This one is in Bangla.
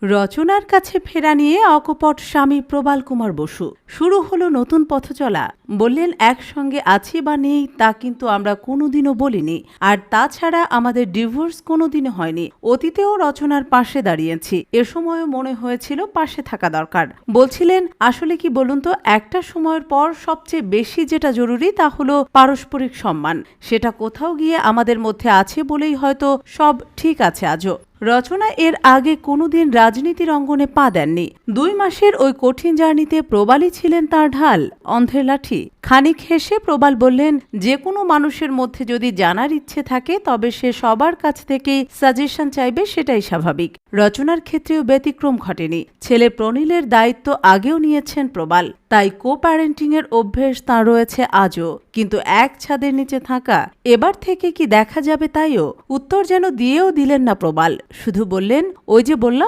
রচনার কাছে ফেরা নিয়ে অকপট স্বামী প্রবাল কুমার বসু। শুরু হলো নতুন পথচলা। বললেন, একসঙ্গে আছি বা নেই তা কিন্তু আমরা কোনোদিনও বলিনি, আর তাছাড়া আমাদের ডিভোর্স কোনোদিনও হয়নি। অতীতেও রচনার পাশে দাঁড়িয়েছি, এ সময়ও মনে হয়েছিল পাশে থাকা দরকার। বলছিলেন, আসলে কি বলুন তো, একটা সময়ের পর সবচেয়ে বেশি যেটা জরুরি তা হলো পারস্পরিক সম্মান। সেটা কোথাও গিয়ে আমাদের মধ্যে আছে বলেই হয়তো সব ঠিক আছে আজও। রচনা এর আগে কোনোদিন রাজনীতির অঙ্গনে পা দেননি। 2 মাসের ওই কঠিন জার্নিতে প্রবালই ছিলেন তার ঢাল, অন্ধের লাঠি। খানিক হেসে প্রবাল বললেন, যে কোনো মানুষের মধ্যে যদি জানার ইচ্ছে থাকে তবে সে সবার কাছ থেকেই সাজেশন চাইবে, সেটাই স্বাভাবিক। রচনার ক্ষেত্রেও ব্যতিক্রম ঘটেনি। ছেলে প্রনীলের দায়িত্ব আগেও নিয়েছেন প্রবাল, তাই কো প্যারেন্টিং এর অভ্যেস তাঁর রয়েছে আজও। কিন্তু এক ছাদের নিচে থাকা এবার থেকে কি দেখা যাবে তাইও উত্তর যেন দিয়েও দিলেন না প্রবাল। শুধু বললেন, ওই যে বললাম